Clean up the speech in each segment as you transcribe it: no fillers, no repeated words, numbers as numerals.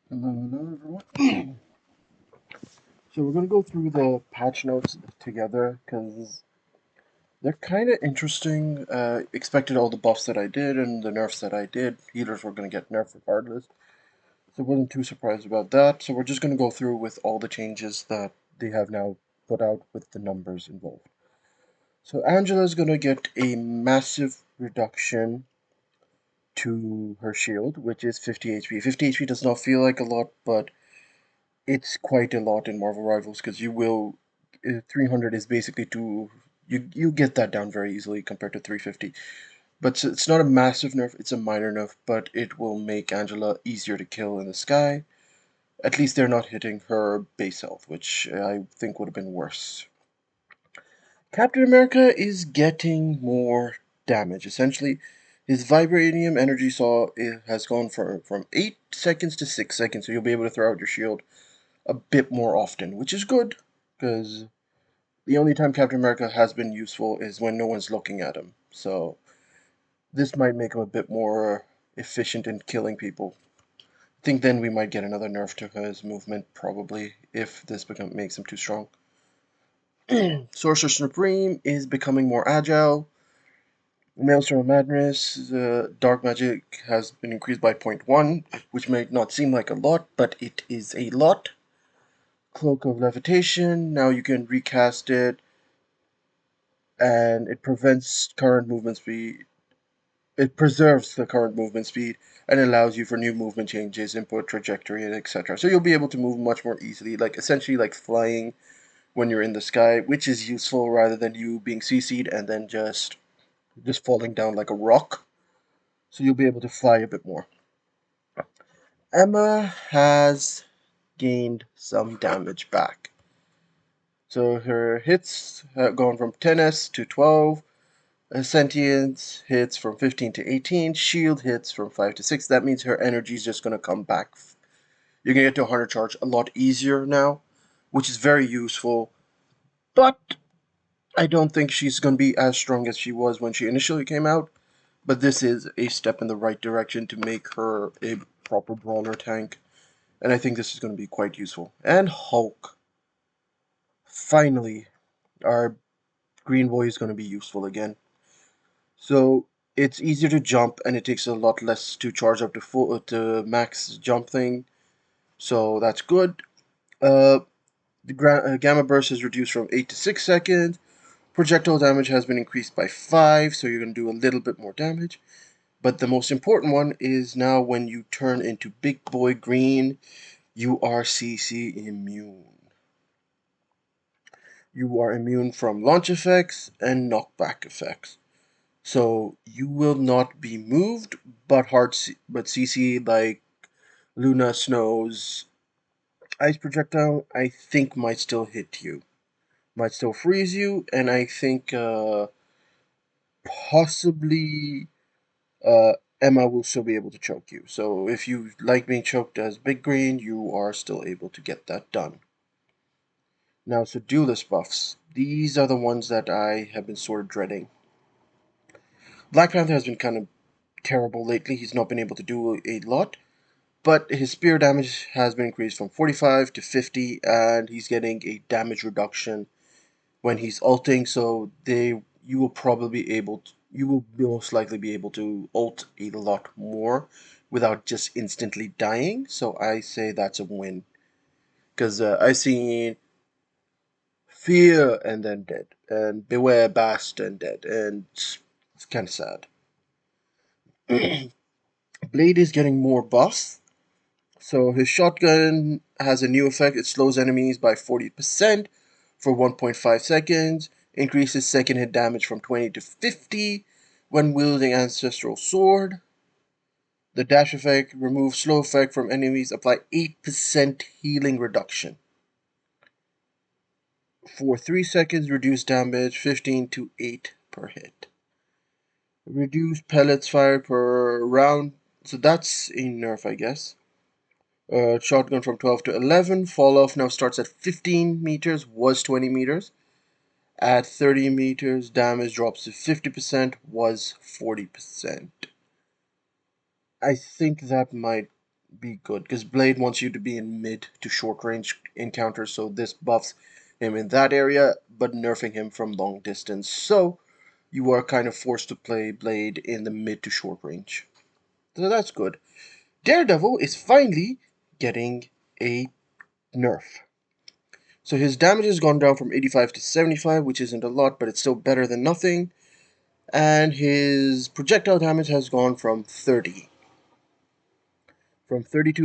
Hello, everyone. So we're gonna go through the patch notes together because they're kind of interesting. Expected all the buffs that I did and the nerfs that I did. Healers were gonna get nerfed regardless, so wasn't too surprised about that. So we're just gonna go through with all the changes that they have now put out with the numbers involved. So Angela's gonna get a massive reduction to her shield, which is 50 HP. 50 HP does not feel like a lot, but it's quite a lot in Marvel Rivals because you will 300 is basically two. You get that down very easily compared to 350. But it's not a massive nerf, it's a minor nerf, but it will make Angela easier to kill in the sky. At least they're not hitting her base health, which I think would have been worse. Captain America is getting more damage. Essentially, his vibranium energy saw has gone from 8 seconds to 6 seconds, so you'll be able to throw out your shield a bit more often, which is good because the only time Captain America has been useful is when no one's looking at him. So this might make him a bit more efficient in killing people. I think then we might get another nerf to his movement probably if makes him too strong. Sorcerer Supreme is becoming more agile. Maelstrom of Madness, Dark Magic has been increased by 0.1, which may not seem like a lot, but it is a lot. Cloak of Levitation, now you can recast it, and it prevents current movement speed. It preserves the current movement speed and allows you for new movement changes, input trajectory, etc. So you'll be able to move much more easily, like essentially like flying when you're in the sky, which is useful rather than you being CC'd and then just falling down like a rock. So you'll be able to fly a bit more. Emma has gained some damage back. So her hits have gone from 10s to 12, Sentience hits from 15 to 18, Shield hits from 5 to 6. That means her energy is just going to come back. You're going to get to 100 charge a lot easier now, which is very useful. But I don't think she's going to be as strong as she was when she initially came out. But this is a step in the right direction to make her a proper brawler tank. And I think this is going to be quite useful. And Hulk. Finally, our green boy is going to be useful again. So it's easier to jump, and it takes a lot less to charge up to full to max jump thing. So that's good. Uh, the gamma burst is reduced from 8 to 6 seconds. Projectile damage has been increased by 5, so you're going to do a little bit more damage. But the most important one is now when you turn into Big Boy Green, you are CC immune. You are immune from launch effects and knockback effects. So you will not be moved, but but CC like Luna Snow's ice projectile, I think might still hit you, might still freeze you, and I think possibly uh, Emma will still be able to choke you. So if you like being choked as Big Green, you are still able to get that done. Now, so duelist buffs. These are the ones that I have been sort of dreading. Black Panther has been kind of terrible lately. He's not been able to do a lot. But his spear damage has been increased from 45 to 50, and he's getting a damage reduction when he's ulting. So you will probably be able to, you will most likely be able to ult a lot more without just instantly dying. So I say that's a win because I've seen fear and then dead, and beware bast and dead, and it's kind of sad. Blade is getting more buffs. So his shotgun has a new effect. It slows enemies by 40% for 1.5 seconds, increases second hit damage from 20 to 50 when wielding Ancestral Sword. The dash effect removes slow effect from enemies, apply 8% healing reduction. For 3 seconds, reduce damage 15 to 8 per hit. Reduce pellets fired per round. So that's a nerf, I guess. Shotgun from 12 to 11. Fall off now starts at 15 meters, was 20 meters. At 30 meters, damage drops to 50%, was 40%. I think that might be good because Blade wants you to be in mid to short range encounters, so this buffs him in that area, but nerfing him from long distance. So you are kind of forced to play Blade in the mid to short range. So that's good. Daredevil is finally getting a nerf. So his damage has gone down from 85 to 75, which isn't a lot, but it's still better than nothing. And his projectile damage has gone from 32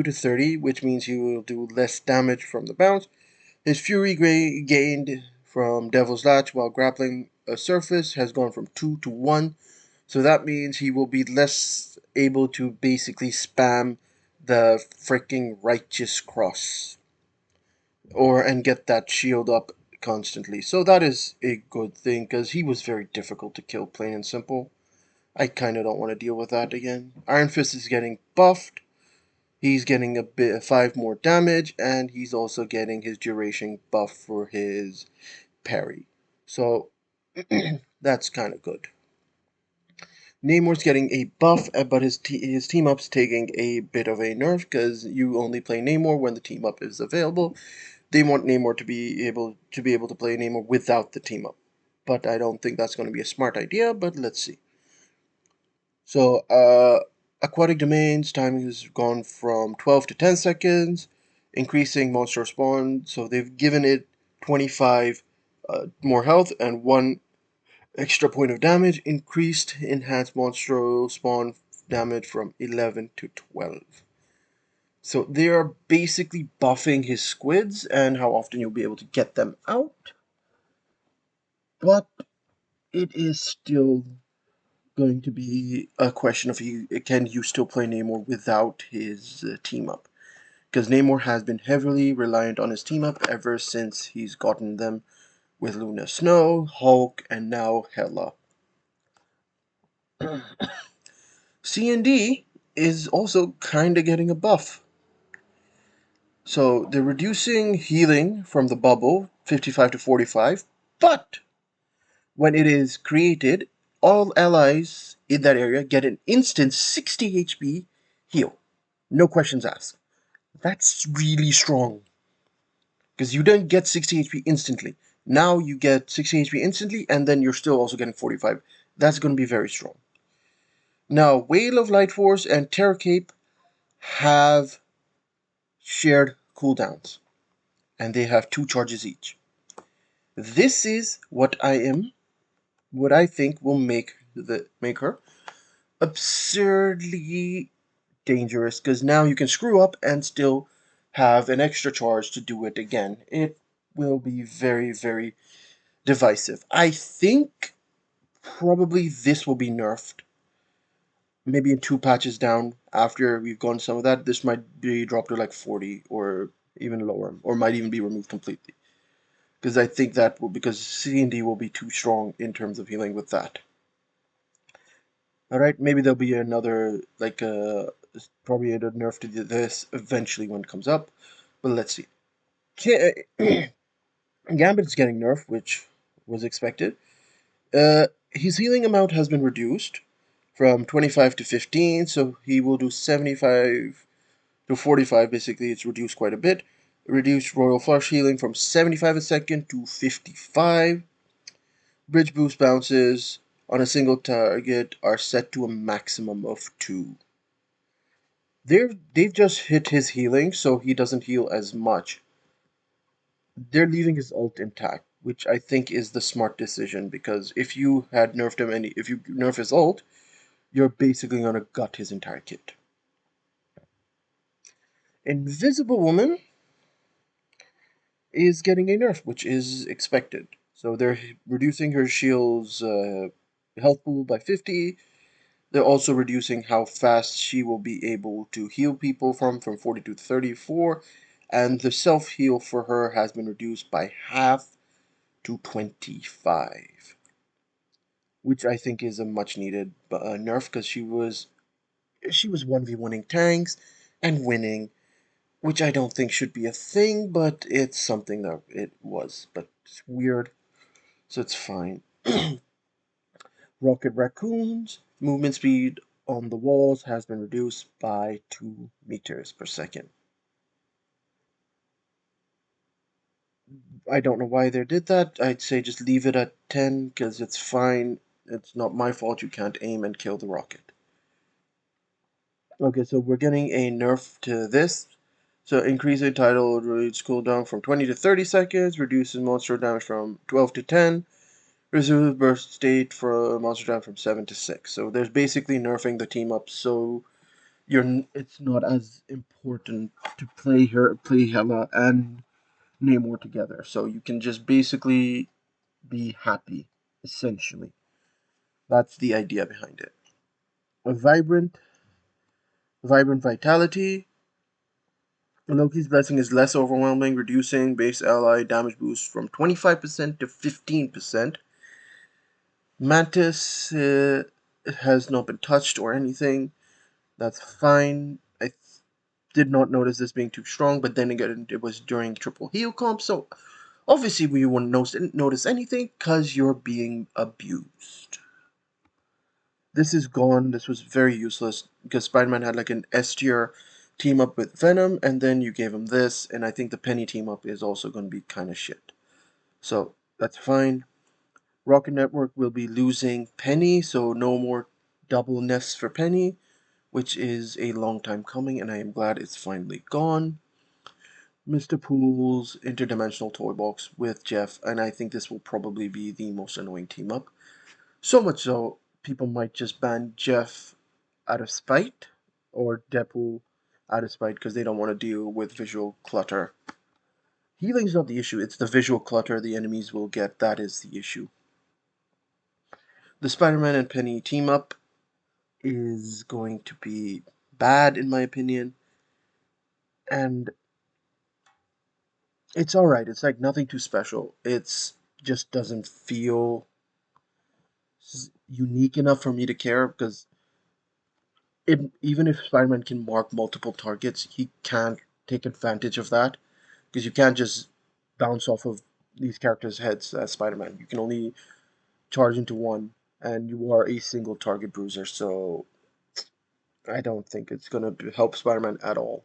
to 30, which means he will do less damage from the bounce. His fury gained from Devil's Latch while grappling a surface has gone from 2 to 1, so that means he will be less able to basically spam the freaking righteous cross or and get that shield up constantly. So that is a good thing because he was very difficult to kill, plain and simple. I kind of don't want to deal with that again. Iron Fist is getting buffed. He's getting a bit 5 more damage, and he's also getting his duration buff for his parry. So that's kind of good. Namor's getting a buff, but his team up's taking a bit of a nerf because you only play Namor when the team up is available. They want Namor to be able to play Namor without the team up, but I don't think that's going to be a smart idea. But let's see. So aquatic domains timing has gone from 12 to 10 seconds, increasing monster spawn. So they've given it 25 more health and 1 extra point of damage, increased enhanced monstro spawn damage from 11 to 12. So they are basically buffing his squids and how often you'll be able to get them out. But it is still going to be a question of can you still play Namor without his team up? Because Namor has been heavily reliant on his team up ever since he's gotten them with Luna Snow, Hulk, and now Hela. C&D is also kind of getting a buff. So they're reducing healing from the bubble, 55 to 45, but when it is created, all allies in that area get an instant 60 HP heal. No questions asked. That's really strong. Because you don't get 60 HP instantly. Now you get 60 HP instantly, and then you're still also getting 45. That's going to be very strong. Now, Whale of Light Force and Terror Cape have shared cooldowns, and they have 2 charges each. This is what I think will make her absurdly dangerous, because now you can screw up and still have an extra charge to do it again. It will be very, very divisive. I think probably this will be nerfed. Maybe in 2 patches down after we've gone some of that, this might be dropped to like 40 or even lower, or might even be removed completely. Because I think because C&D will be too strong in terms of healing with that. Alright, maybe there'll be another, probably a nerf to this eventually when it comes up. But let's see. Gambit's getting nerfed, which was expected. His healing amount has been reduced from 25 to 15, so he will do 75 to 45. Basically, it's reduced quite a bit. Reduced Royal Flush healing from 75 a second to 55. Bridge boost bounces on a single target are set to a maximum of 2. They've just hit his healing, so he doesn't heal as much. They're leaving his ult intact, which I think is the smart decision, because if you had nerfed him if you nerf his ult, you're basically gonna gut his entire kit. Invisible Woman is getting a nerf, which is expected. So they're reducing her shield's health pool by 50. They're also reducing how fast she will be able to heal people from 42 to 34. And the self heal for her has been reduced by half to 25. Which I think is a much needed nerf because she was 1v1ing tanks and winning, which I don't think should be a thing, but it's something that it was. But it's weird, so it's fine. Rocket Raccoon's movement speed on the walls has been reduced by 2 meters per second. I don't know why they did that. I'd say just leave it at 10 because it's fine. It's not my fault you can't aim and kill the rocket. Okay, so we're getting a nerf to this. So increasing tidal rate's cooldown from 20 to 30 seconds, reduces monster damage from 12 to 10, reduces burst state for monster damage from 7 to 6. So there's basically nerfing the team up so it's not as important to play Hela and Namor together. So you can just basically be happy, essentially. That's the idea behind it. A vibrant vitality. Loki's blessing is less overwhelming, reducing base ally damage boost from 25% to 15%. Mantis has not been touched or anything. That's fine. I did not notice this being too strong, but then again, it was during triple heal comp, so obviously we wouldn't notice anything because you're being abused. This is gone. This was very useless because Spider-Man had like an S tier team up with Venom, and then you gave him this, and I think the Penny team up is also going to be kind of shit. So that's fine. Rocket Network will be losing Penny, so no more double nests for Penny, which is a long time coming, and I am glad it's finally gone. Mr. Pool's interdimensional toy box with Jeff, and I think this will probably be the most annoying team up. So much so, people might just ban Jeff out of spite, or Deadpool out of spite because they don't want to deal with visual clutter. Healing's not the issue, it's the visual clutter the enemies will get that is the issue. The Spider-Man and Penny team up is going to be bad in my opinion, and it's alright. It's like nothing too special. It's just doesn't feel unique enough for me to care because even if Spider-Man can mark multiple targets, he can't take advantage of that because you can't just bounce off of these characters' heads as Spider-Man. You can only charge into one, and you are a single target bruiser. So I don't think it's gonna help Spider-Man at all.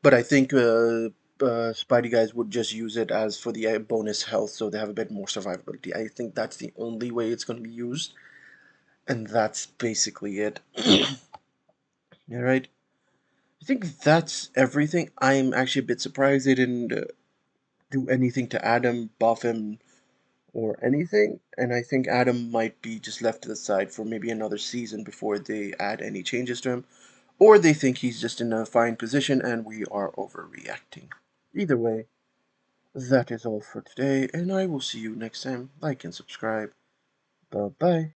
But I think Spidey guys would just use it as for the bonus health, so they have a bit more survivability. I think that's the only way it's going to be used, and that's basically it. All right, I think that's everything. I'm actually a bit surprised they didn't do anything to Adam, buff him, or anything, and I think Adam might be just left to the side for maybe another season before they add any changes to him, or they think he's just in a fine position and we are overreacting. Either way, that is all for today, and I will see you next time. Like and subscribe. Bye bye.